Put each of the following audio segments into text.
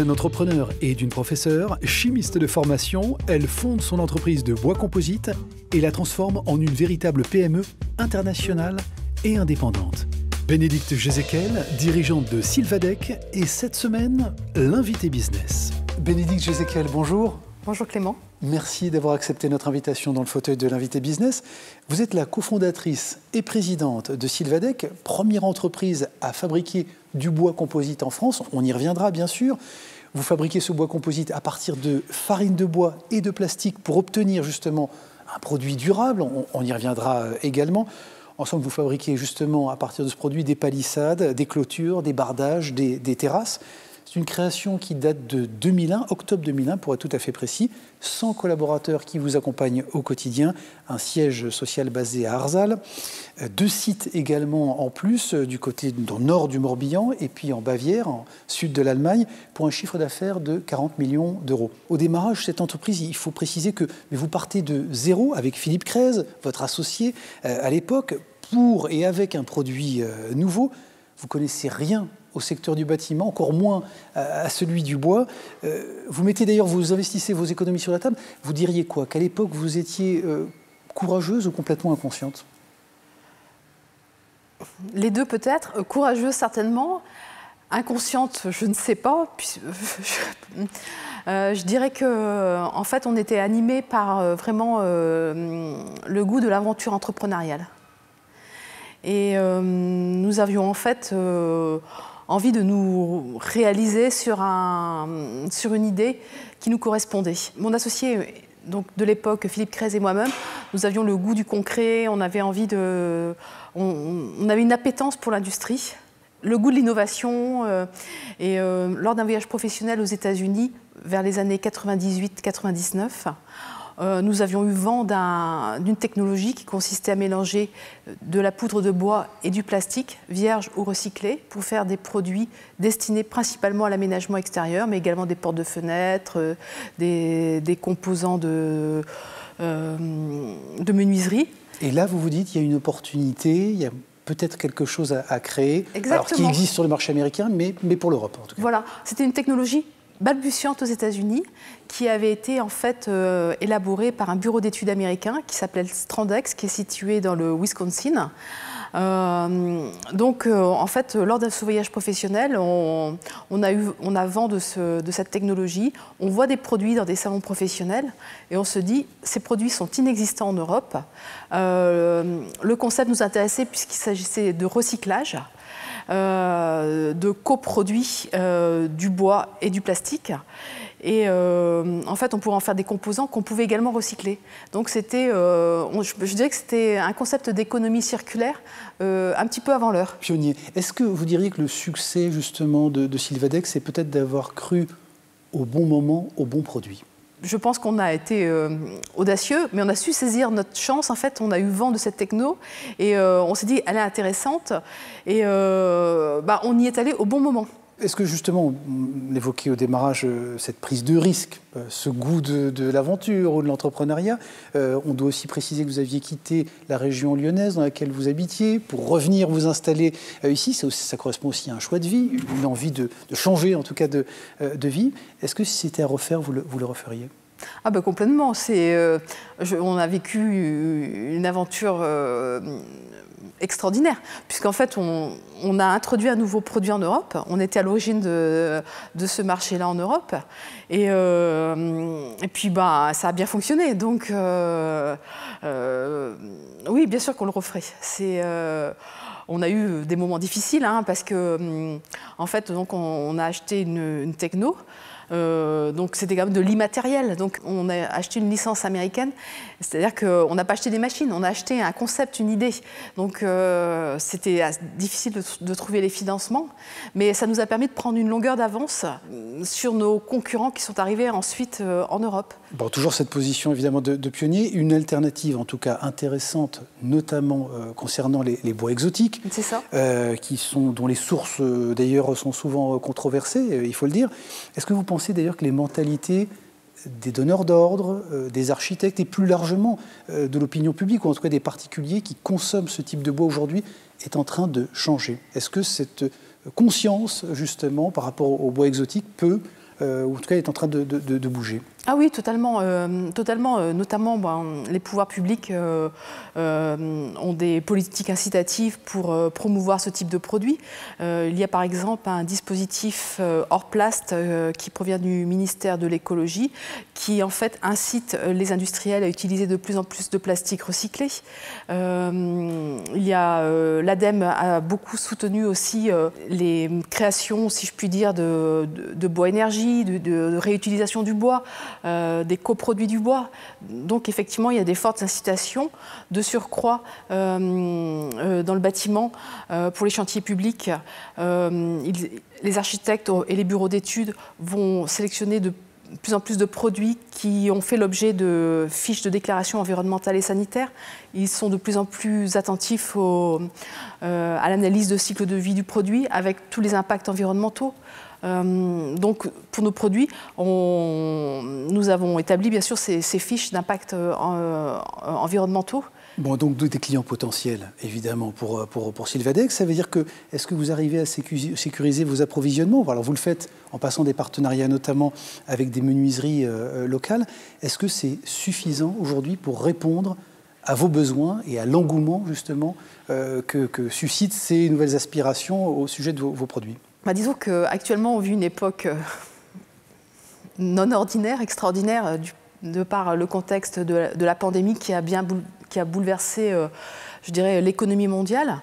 d'un entrepreneur et d'une professeure, chimiste de formation, elle fonde son entreprise de bois composite et la transforme en une véritable PME internationale et indépendante. Bénédicte Jézéquel, dirigeante de Sylvadec, et cette semaine, l'invité business. Bénédicte Jézéquel, bonjour. Bonjour Clément. Merci d'avoir accepté notre invitation dans le fauteuil de l'invité business. Vous êtes la cofondatrice et présidente de Sylvadec, première entreprise à fabriquer du bois composite en France. On y reviendra bien sûr. Vous fabriquez ce bois composite à partir de farine de bois et de plastique pour obtenir justement un produit durable. On y reviendra également. Ensemble, vous fabriquez justement à partir de ce produit des palissades, des clôtures, des bardages, des terrasses. C'est une création qui date de 2001, octobre 2001 pour être tout à fait précis. 100 collaborateurs qui vous accompagnent au quotidien, un siège social basé à Arzal, 2 sites également en plus du côté dans le nord du Morbihan et puis en Bavière, en sud de l'Allemagne, pour un chiffre d'affaires de 40 millions d'euros. Au démarrage, cette entreprise, il faut préciser que vous partez de zéro avec Philippe Krez, votre associé à l'époque, pour et avec un produit nouveau. Vous connaissez rien au secteur du bâtiment, encore moins à celui du bois. Vous mettez d'ailleurs, vous investissez vos économies sur la table. Vous diriez quoi? Qu'à l'époque, vous étiez courageuse ou complètement inconsciente? Les deux peut-être. Courageuse certainement. Inconsciente, je ne sais pas. Je dirais qu'en fait, on était animés par vraiment le goût de l'aventure entrepreneuriale. Et nous avions en fait envie de nous réaliser sur une idée qui nous correspondait. Mon associé donc, de l'époque, Philippe Krez et moi-même, nous avions le goût du concret, on avait envie on avait une appétence pour l'industrie, le goût de l'innovation. Lors d'un voyage professionnel aux États-Unis, vers les années 98-99, nous avions eu vent d'une technologie qui consistait à mélanger de la poudre de bois et du plastique, vierge ou recyclé, pour faire des produits destinés principalement à l'aménagement extérieur, mais également des portes de fenêtres, des composants de menuiserie. Et là, vous vous dites qu'il y a une opportunité, il y a peut-être quelque chose à créer, alors, qui existe sur le marché américain, mais pour l'Europe en tout cas. Voilà, c'était une technologie balbutiante aux États-Unis, qui avait été en fait élaborée par un bureau d'études américain qui s'appelait Strandex, qui est situé dans le Wisconsin. En fait, lors de ce voyage professionnel, on a vent de cette technologie. On voit des produits dans des salons professionnels et on se dit, ces produits sont inexistants en Europe. Le concept nous intéressait puisqu'il s'agissait de recyclage, de coproduits du bois et du plastique. Et en fait, on pourrait en faire des composants qu'on pouvait également recycler. Donc c'était, je dirais que c'était un concept d'économie circulaire un petit peu avant l'heure. Pionnier. Est-ce que vous diriez que le succès justement de Sylvadec, c'est peut-être d'avoir cru au bon moment, au bon produit? Je pense qu'on a été audacieux, mais on a su saisir notre chance. En fait, on a eu vent de cette techno et on s'est dit, elle est intéressante. Et on y est allé au bon moment. Est-ce que justement, on évoquait au démarrage cette prise de risque, ce goût de l'aventure ou de l'entrepreneuriat, on doit aussi préciser que vous aviez quitté la région lyonnaise dans laquelle vous habitiez pour revenir vous installer ici. Ça correspond aussi à un choix de vie, une envie de changer en tout cas de vie. Est-ce que si c'était à refaire, vous le referiez? Ah ben complètement. On a vécu une aventure extraordinaire, puisqu'en fait, on a introduit un nouveau produit en Europe. On était à l'origine de ce marché-là en Europe. Et puis, ça a bien fonctionné. Donc, oui, bien sûr qu'on le referait. On a eu des moments difficiles, parce que, en fait, donc, on a acheté une techno. Donc c'était quand même de l'immatériel. Donc on a acheté une licence américaine, c'est-à-dire qu'on n'a pas acheté des machines, on a acheté un concept, une idée. Donc c'était difficile de trouver les financements, mais ça nous a permis de prendre une longueur d'avance sur nos concurrents qui sont arrivés ensuite en Europe. Bon, toujours cette position évidemment de pionnier, une alternative en tout cas intéressante, notamment concernant les bois exotiques, c'est ça. Dont les sources d'ailleurs sont souvent controversées, il faut le dire. Est-ce que vous pensez d'ailleurs que les mentalités des donneurs d'ordre, des architectes et plus largement de l'opinion publique, ou en tout cas des particuliers qui consomment ce type de bois aujourd'hui, est en train de changer? Est-ce que cette conscience, justement, par rapport au bois exotique peut ou en tout cas est en train de bouger. Ah oui, totalement. Notamment, les pouvoirs publics ont des politiques incitatives pour promouvoir ce type de produit. Il y a par exemple un dispositif hors plast qui provient du ministère de l'écologie qui en fait incite les industriels à utiliser de plus en plus de plastique recyclé. L'ADEME a beaucoup soutenu aussi les créations, si je puis dire, de bois énergie, de réutilisation du bois. Des coproduits du bois. Donc effectivement, il y a des fortes incitations de surcroît dans le bâtiment pour les chantiers publics. Les architectes et les bureaux d'études vont sélectionner de plus en plus de produits qui ont fait l'objet de fiches de déclaration environnementale et sanitaire. Ils sont de plus en plus attentifs à l'analyse de cycle de vie du produit avec tous les impacts environnementaux. Donc, pour nos produits, nous avons établi bien sûr ces fiches d'impact environnementaux. Bon, donc des clients potentiels, évidemment, pour Sylvadex. Ça veut dire que, est-ce que vous arrivez à sécuriser vos approvisionnements? Alors, vous le faites en passant des partenariats, notamment avec des menuiseries locales. Est-ce que c'est suffisant aujourd'hui pour répondre à vos besoins et à l'engouement, justement, que suscitent ces nouvelles aspirations au sujet de vos produits? Disons qu'actuellement, on vit une époque non ordinaire, extraordinaire, de par le contexte de la pandémie qui a bouleversé, je dirais, l'économie mondiale.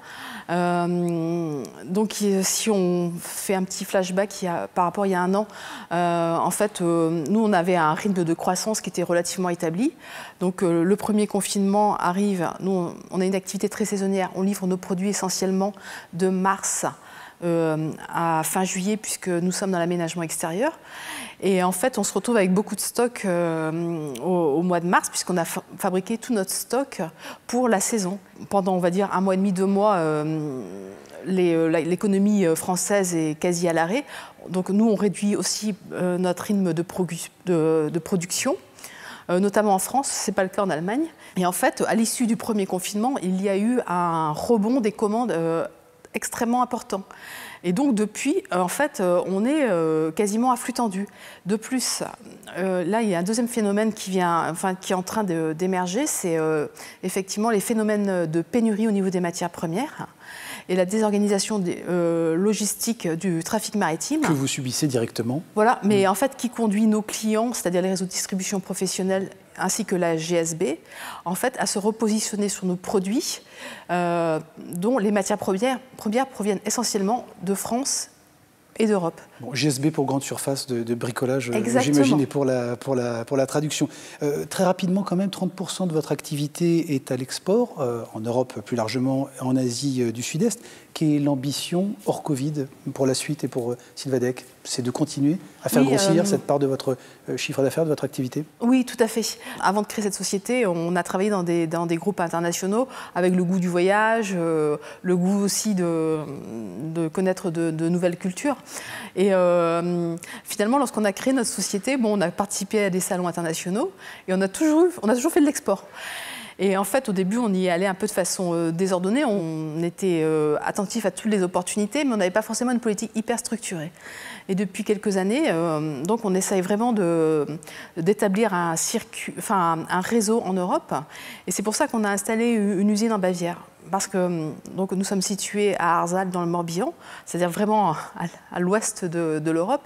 Donc, si on fait un petit flashback par rapport à il y a un an, en fait, nous, on avait un rythme de croissance qui était relativement établi. Donc, le premier confinement arrive. Nous, on a une activité très saisonnière. On livre nos produits essentiellement de mars à fin juillet, puisque nous sommes dans l'aménagement extérieur. Et en fait, on se retrouve avec beaucoup de stock au mois de mars, puisqu'on a fabriqué tout notre stock pour la saison. Pendant, on va dire, un mois et demi, 2 mois, l'économie française est quasi à l'arrêt. Donc nous, on réduit aussi notre rythme de production. Notamment en France, ce n'est pas le cas en Allemagne. Et en fait, à l'issue du premier confinement, il y a eu un rebond des commandes extrêmement important. Et donc depuis, en fait, on est quasiment à flux tendu. De plus, là, il y a un deuxième phénomène qui est en train d'émerger, c'est effectivement les phénomènes de pénurie au niveau des matières premières et la désorganisation logistique du trafic maritime. Que vous subissez directement. Voilà, mais en fait, qui conduit nos clients, c'est-à-dire les réseaux de distribution professionnels, ainsi que la GSB, en fait, à se repositionner sur nos produits dont les matières premières proviennent essentiellement de France et d'Europe. Bon, GSB pour grande surface de bricolage, j'imagine, et pour la traduction. Très rapidement, quand même, 30% de votre activité est à l'export, en Europe plus largement, en Asie du Sud-Est. Quelle est l'ambition hors Covid pour la suite et pour Sylvadex? C'est de continuer à faire grossir cette part de votre chiffre d'affaires, de votre activité? Oui, tout à fait. Avant de créer cette société, on a travaillé dans des groupes internationaux avec le goût du voyage, le goût aussi de connaître de nouvelles cultures. Et finalement, lorsqu'on a créé notre société, on a participé à des salons internationaux et on a toujours fait de l'export. Et en fait, au début, on y allait un peu de façon désordonnée. On était attentif à toutes les opportunités, mais on n'avait pas forcément une politique hyper structurée. Et depuis quelques années, donc on essaye vraiment d'établir un réseau en Europe. Et c'est pour ça qu'on a installé une usine en Bavière. Parce que donc, nous sommes situés à Arzal, dans le Morbihan, c'est-à-dire vraiment à l'ouest de l'Europe.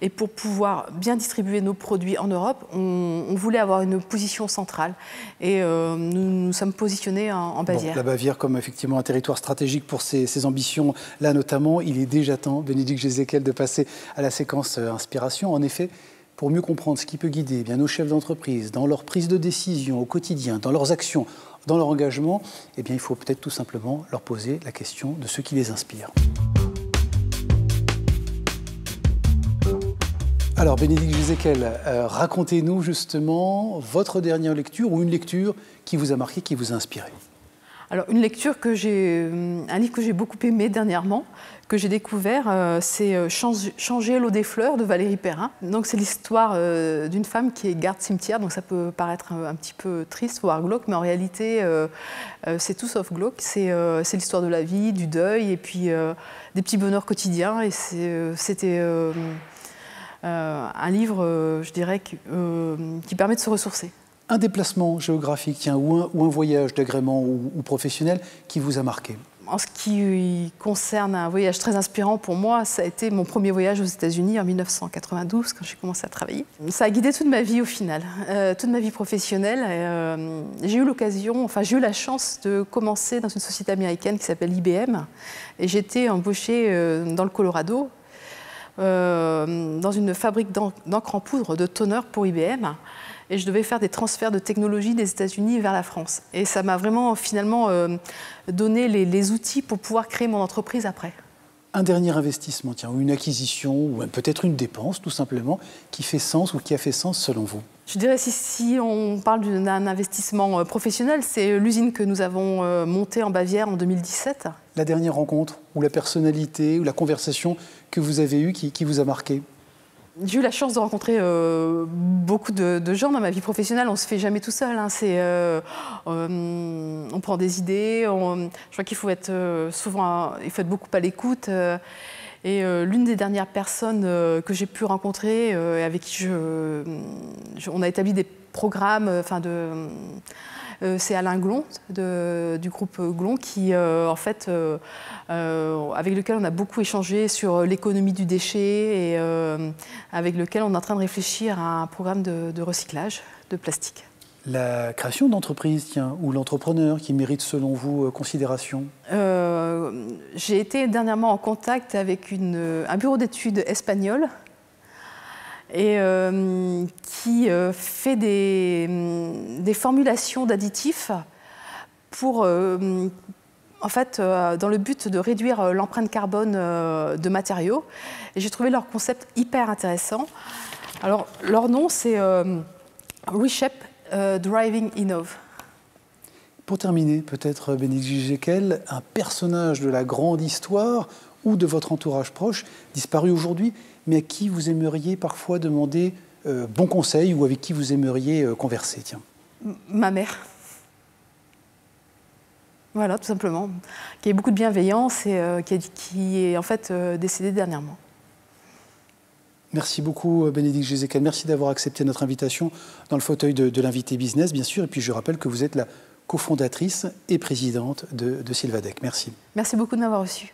Et pour pouvoir bien distribuer nos produits en Europe, on voulait avoir une position centrale. Et nous nous sommes positionnés en Bavière. Bon, la Bavière comme effectivement un territoire stratégique pour ces ambitions-là notamment. Il est déjà temps, Bénédicte Jézéquel, de passer à la séquence inspiration. En effet, pour mieux comprendre ce qui peut guider nos chefs d'entreprise dans leur prise de décision au quotidien, dans leurs actions, dans leur engagement, il faut peut-être tout simplement leur poser la question de ce qui les inspire. Alors, Bénédicte Jézéquel, racontez-nous justement votre dernière lecture ou une lecture qui vous a marqué, qui vous a inspiré. Alors, un livre que j'ai beaucoup aimé dernièrement, que j'ai découvert, c'est Changer l'eau des fleurs de Valérie Perrin. Donc, c'est l'histoire d'une femme qui est garde-cimetière, donc ça peut paraître un petit peu triste, voire glauque, mais en réalité, c'est tout sauf glauque. C'est l'histoire de la vie, du deuil, et puis des petits bonheurs quotidiens. Et c'était un livre, je dirais, qui permet de se ressourcer. Un déplacement géographique, tiens, ou un voyage d'agrément ou professionnel qui vous a marqué? En ce qui concerne un voyage très inspirant pour moi, ça a été mon premier voyage aux États-Unis en 1992, quand j'ai commencé à travailler. Ça a guidé toute ma vie au final, toute ma vie professionnelle. J'ai eu l'occasion, enfin j'ai eu la chance de commencer dans une société américaine qui s'appelle IBM. Et j'ai été embauchée dans le Colorado, dans une fabrique d'encre en poudre de toner pour IBM. Et je devais faire des transferts de technologie des États-Unis vers la France. Et ça m'a vraiment, finalement, donné les outils pour pouvoir créer mon entreprise après. Un dernier investissement, tiens, ou une acquisition, ou peut-être une dépense, tout simplement, qui fait sens ou qui a fait sens selon vous? Je dirais, si on parle d'un investissement professionnel, c'est l'usine que nous avons montée en Bavière en 2017. La dernière rencontre, ou la personnalité, ou la conversation que vous avez eue qui vous a marqué? J'ai eu la chance de rencontrer beaucoup de gens dans ma vie professionnelle. On ne se fait jamais tout seul. Hein. On prend des idées. Je crois qu'il faut être beaucoup à l'écoute. Et l'une des dernières personnes que j'ai pu rencontrer, avec qui on a établi des programmes, c'est Alain Glon du groupe Glon avec lequel on a beaucoup échangé sur l'économie du déchet et avec lequel on est en train de réfléchir à un programme de recyclage de plastique. La création d'entreprise, tiens, ou l'entrepreneur qui mérite selon vous considération? J'ai été dernièrement en contact avec un bureau d'études espagnol et qui fait des formulations d'additifs pour, dans le but de réduire l'empreinte carbone de matériaux. Et j'ai trouvé leur concept hyper intéressant. Alors, leur nom, c'est Reshape Driving Innov. Pour terminer, peut-être, Bénédicte Gijekl, un personnage de la grande histoire ou de votre entourage proche, disparu aujourd'hui, mais à qui vous aimeriez parfois demander bon conseil ou avec qui vous aimeriez converser, tiens? Ma mère. Voilà, tout simplement. Qui a beaucoup de bienveillance et qui est en fait décédée dernièrement. Merci beaucoup, Bénédicte Gijekl. Merci d'avoir accepté notre invitation dans le fauteuil de l'invité business, bien sûr. Et puis, je rappelle que vous êtes la cofondatrice et présidente de Sylvadec. Merci. Merci beaucoup de m'avoir reçu.